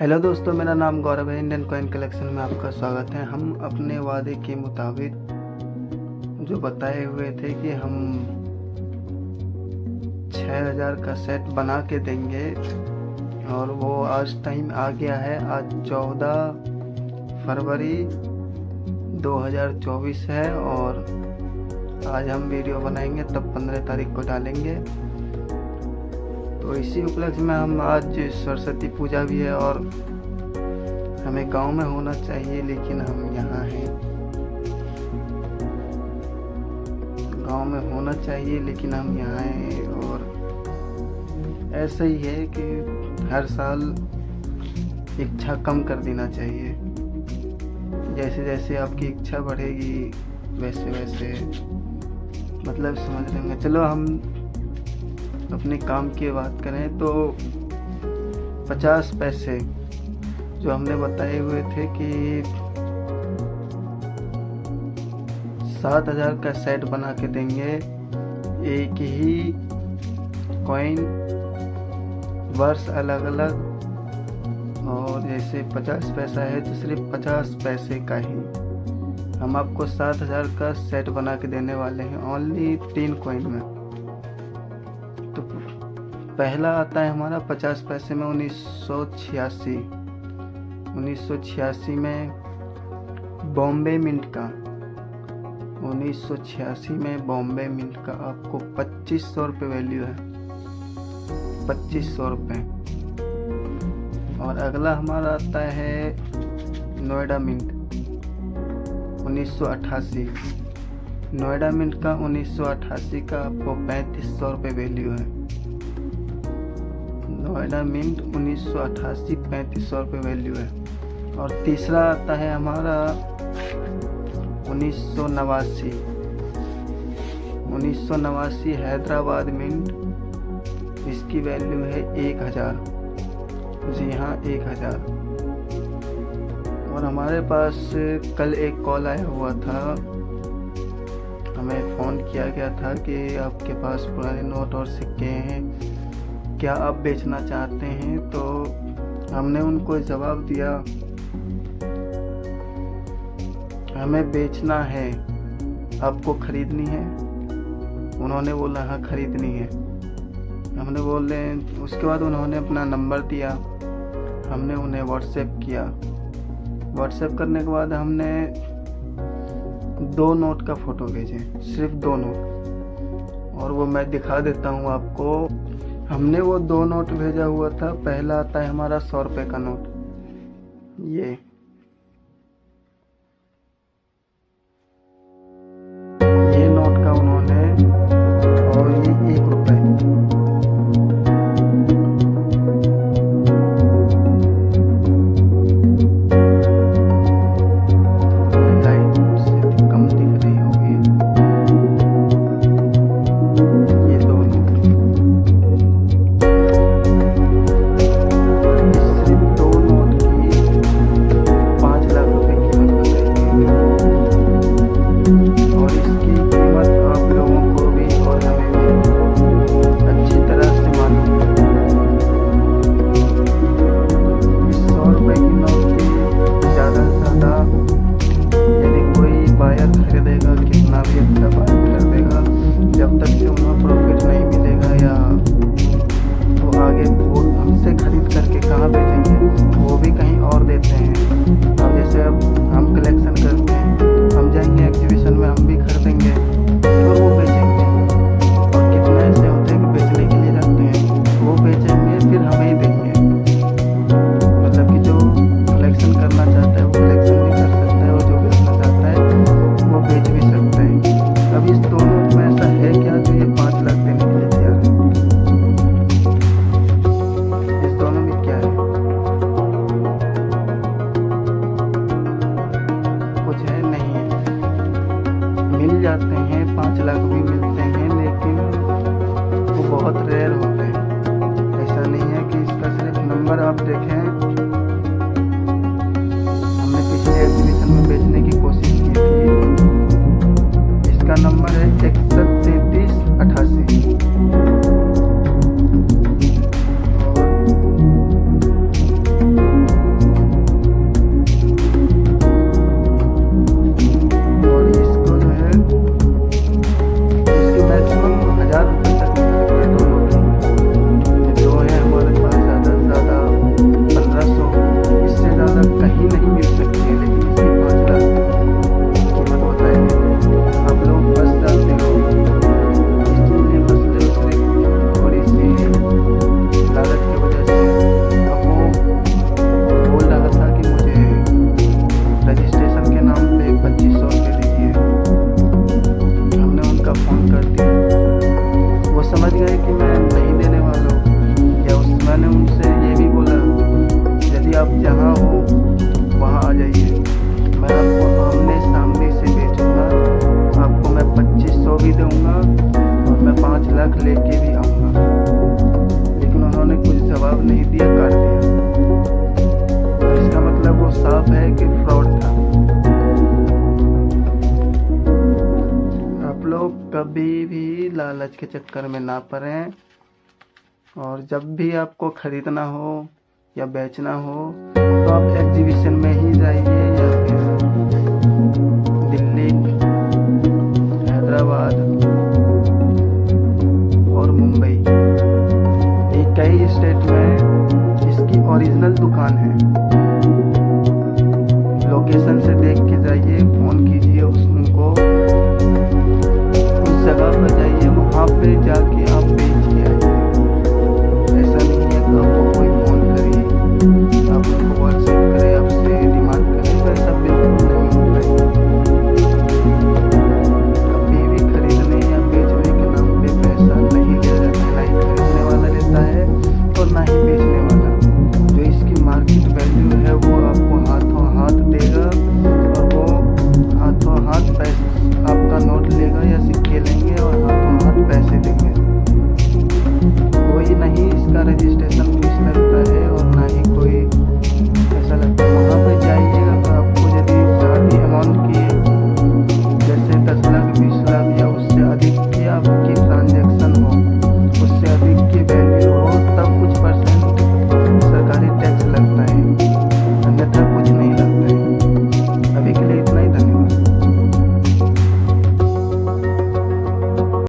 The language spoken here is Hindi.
हेलो दोस्तों, मेरा नाम गौरव है। इंडियन कॉइन कलेक्शन में आपका स्वागत है। हम अपने वादे के मुताबिक जो बताए हुए थे कि हम 6000 का सेट बना के देंगे और वो आज टाइम आ गया है। आज 14 फरवरी 2024 है और आज हम वीडियो बनाएंगे, तब 15 तारीख को डालेंगे। तो इसी उपलक्ष्य में हम आज सरस्वती पूजा भी है और हमें गांव में होना चाहिए, लेकिन हम यहाँ हैं। गांव में होना चाहिए लेकिन हम यहाँ हैं। और ऐसा ही है कि हर साल इच्छा कम कर देना चाहिए। जैसे जैसे आपकी इच्छा बढ़ेगी वैसे वैसे मतलब समझ लेंगे। चलो हम अपने काम की बात करें तो 50 पैसे जो हमने बताए हुए थे कि 7000 का सेट बना के देंगे। एक ही कॉइन, वर्ष अलग अलग, और जैसे 50 पैसा है तो सिर्फ 50 पैसे का ही हम आपको 7000 का सेट बना के देने वाले हैं, ओनली 3 कॉइन में। तो पहला आता है हमारा 50 पैसे में 1986 में बॉम्बे मिंट का। 1986 में बॉम्बे मिंट का आपको 2500 रुपये वैल्यू है, 2500 रुपये। और अगला हमारा आता है नोएडा मिंट 1988। नोएडा मिंट का 1988 का आपको 3500 रुपये वैल्यू है। नोएडा मिंट 1988 3500 रुपये वैल्यू है। और तीसरा आता है हमारा 1989 हैदराबाद मिंट। इसकी वैल्यू है 1000। जी हाँ, 1000। और हमारे पास कल एक कॉल आया हुआ था, हमें फ़ोन किया गया था कि आपके पास पुराने नोट और सिक्के हैं, क्या आप बेचना चाहते हैं। तो हमने उनको जवाब दिया हमें बेचना है, आपको खरीदनी है। उन्होंने बोला हाँ खरीदनी है। हमने बोले, उसके बाद उन्होंने अपना नंबर दिया, हमने उन्हें व्हाट्सएप किया। व्हाट्सएप करने के बाद हमने 2 नोट का फ़ोटो भेजे, सिर्फ 2 नोट। और वो मैं दिखा देता हूँ आपको। हमने वो 2 नोट भेजा हुआ था। पहला आता है हमारा 100 रुपये का नोट, ये नोट का उन्होंने, और ये 1 रुपये। लाइट से कम दिख रही होगी। ये 2 नोट, सिर्फ 2 नोट की 5 लाख रुपए कीमत बताई गई है। और इसकी कीमत आप लोगों को भी और हमें भी अच्छी तरह से मालूम है। इस 100 रुपये की नोट की ज़्यादा से ज़्यादा यदि कोई बायर खरीदेगा, कितना भी अच्छा बायर खरीदेगा, जब तक से उन्हें प्रॉफिट नहीं मिलेगा या वो आगे वो हमसे खरीद करके कहाँ बेचेंगे, वो भी कहीं और देते हैं। अब जैसे अब हम कलेक्शन करते हैं, हम जाएंगे एग्जीबिशन में, हम भी खरीदेंगे और वो बेचेंगे। और कितने ऐसे होते हैं कि बेचने के लिए जाते हैं, वो बेचेंगे फिर हमें ही देंगे। मतलब कि जो कलेक्शन करना चाहता है वो कलेक्शन भी कर सकता है, और जो बेचना चाहता है वो बेच भी सकता है। अब इस दोनों में ऐसा है क्या जो ये 5 लाख देने के लिए तैयार है? इस दोनों में क्या है? कुछ है नहीं है। मिल जाते हैं, 5 लाख भी मिलते हैं, लेकिन वो बहुत रेयर होते हैं। ऐसा नहीं है कि इसका सिर्फ नंबर आप देखें। हमने पिछले एग्जीबिशन में बेचने की कोशिश की थी। इसका नंबर है 613388। और कभी भी लालच के चक्कर में ना पड़ें। और जब भी आपको खरीदना हो या बेचना हो तो आप एग्जीबिशन में ही जाइए, या फिर दिल्ली, हैदराबाद और मुंबई, ये कई स्टेट में इसकी ओरिजिनल दुकान है। लोकेशन से देख